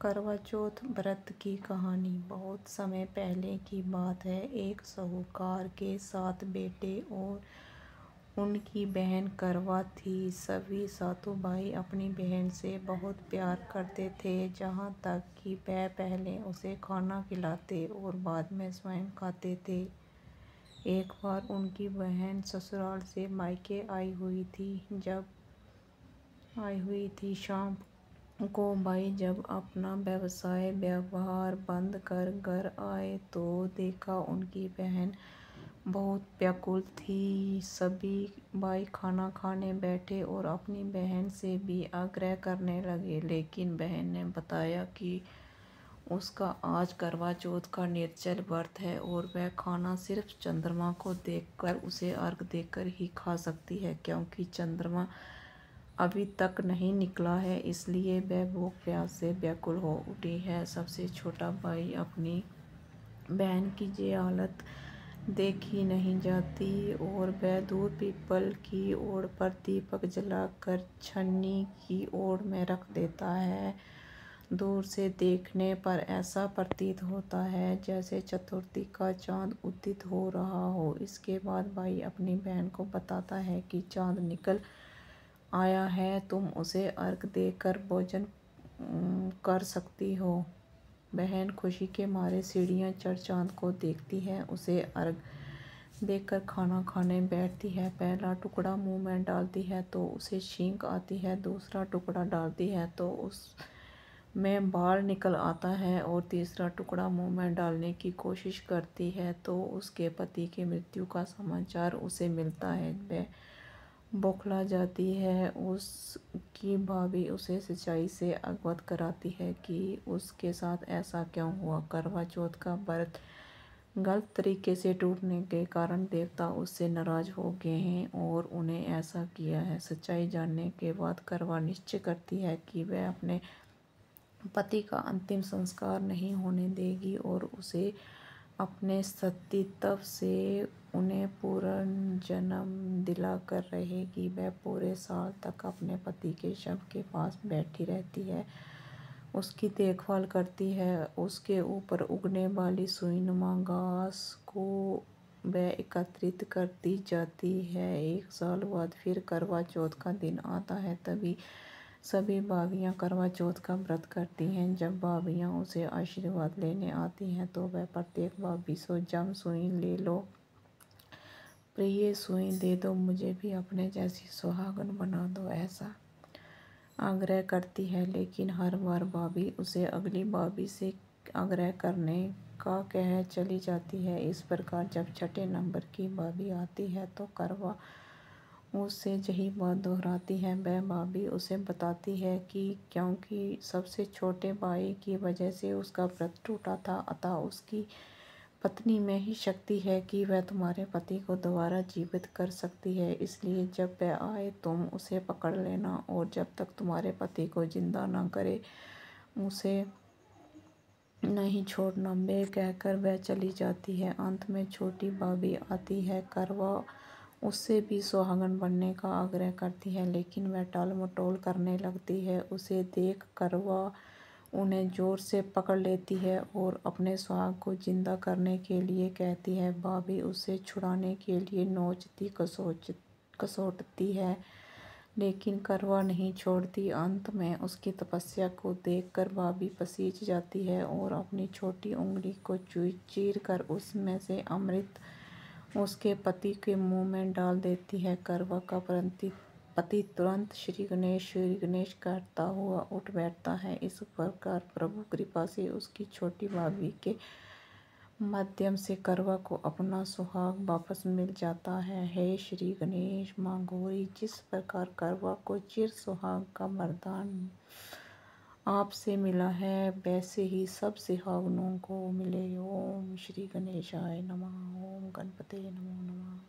करवा चौथ व्रत की कहानी बहुत समय पहले की बात है। एक साहूकार के 7 बेटे और उनकी बहन करवा थी। सभी सातों भाई अपनी बहन से बहुत प्यार करते थे, जहाँ तक कि वह पहले उसे खाना खिलाते और बाद में स्वयं खाते थे। एक बार उनकी बहन ससुराल से मायके आई हुई थी। शाम को भाई जब अपना व्यवसाय व्यवहार बंद कर घर आए तो देखा उनकी बहन बहुत व्याकुल थी। सभी भाई खाना खाने बैठे और अपनी बहन से भी आग्रह करने लगे, लेकिन बहन ने बताया कि उसका आज करवा चौथ का निर्जल व्रत है और वह खाना सिर्फ चंद्रमा को देखकर उसे अर्घ देकर ही खा सकती है, क्योंकि चंद्रमा अभी तक नहीं निकला है, इसलिए वह भूख प्यास से व्याकुल हो उठी है। सबसे छोटा भाई अपनी बहन की ये हालत देखी नहीं जाती और वह दूर पीपल की ओर पर दीपक जलाकर छन्नी की ओर में रख देता है। दूर से देखने पर ऐसा प्रतीत होता है जैसे चतुर्थी का चांद उदित हो रहा हो। इसके बाद भाई अपनी बहन को बताता है कि चांद निकल आया है, तुम उसे अर्घ देकर भोजन कर सकती हो। बहन खुशी के मारे सीढ़ियाँ चढ़ चांद को देखती है, उसे अर्घ देकर खाना खाने बैठती है। पहला टुकड़ा मुंह में डालती है तो उसे छींक आती है, दूसरा टुकड़ा डालती है तो उसमें बाल निकल आता है और तीसरा टुकड़ा मुंह में डालने की कोशिश करती है तो उसके पति की मृत्यु का समाचार उसे मिलता है। वह बौखला जाती है। उसकी भाभी उसे सच्चाई से अवगत कराती है कि उसके साथ ऐसा क्यों हुआ। करवा चौथ का व्रत गलत तरीके से टूटने के कारण देवता उससे नाराज हो गए हैं और उन्हें ऐसा किया है। सच्चाई जानने के बाद करवा निश्चय करती है कि वह अपने पति का अंतिम संस्कार नहीं होने देगी और उसे अपने सतीत्व से उन्हें पुनर्जन्म दिलाकर रहेगी। वह पूरे साल तक अपने पति के शव के पास बैठी रहती है, उसकी देखभाल करती है, उसके ऊपर उगने वाली सुईनुमा घास को वह एकत्रित करती जाती है। 1 साल बाद फिर करवा चौथ का दिन आता है, तभी सभी भाभियाँ करवा चौथ का व्रत करती हैं। जब भाभियाँ उसे आशीर्वाद लेने आती हैं तो वह प्रत्येक भाभी से जम सुई ले लो प्रिय, सुई दे दो, मुझे भी अपने जैसी सुहागन बना दो, ऐसा आग्रह करती है। लेकिन हर बार भाभी उसे अगली भाभी से आग्रह करने का कह चली जाती है। इस प्रकार जब छठे नंबर की भाभी आती है तो करवा उससे यही बात दोहराती है। वह भाभी उसे बताती है कि क्योंकि सबसे छोटे भाई की वजह से उसका व्रत टूटा था, अतः उसकी पत्नी में ही शक्ति है कि वह तुम्हारे पति को दोबारा जीवित कर सकती है। इसलिए जब वह आए तुम उसे पकड़ लेना और जब तक तुम्हारे पति को जिंदा ना करे उसे नहीं छोड़ना। वे कहकर वह चली जाती है। अंत में छोटी भाभी आती है। करवा उससे भी सुहागन बनने का आग्रह करती है, लेकिन वह टाल मटोल करने लगती है। उसे देख करवा उन्हें जोर से पकड़ लेती है और अपने सुहाग को जिंदा करने के लिए कहती है। भाभी उसे छुड़ाने के लिए नोचती कसोटती है, लेकिन करवा नहीं छोड़ती। अंत में उसकी तपस्या को देखकर भाभी पसीज जाती है और अपनी छोटी उंगली को चीर कर उसमें से अमृत उसके पति के मुंह में डाल देती है। करवा का पति तुरंत श्री गणेश करता हुआ उठ बैठता है। इस प्रकार प्रभु कृपा से उसकी छोटी भाभी के माध्यम से करवा को अपना सुहाग वापस मिल जाता है। हे श्री गणेश माँ गौरी, जिस प्रकार करवा को चिर सुहाग का वरदान आपसे मिला है, वैसे ही सब सुहागनों को मिले। ओम श्री गणेशाय नमः। ओम गणपते नमो नमः।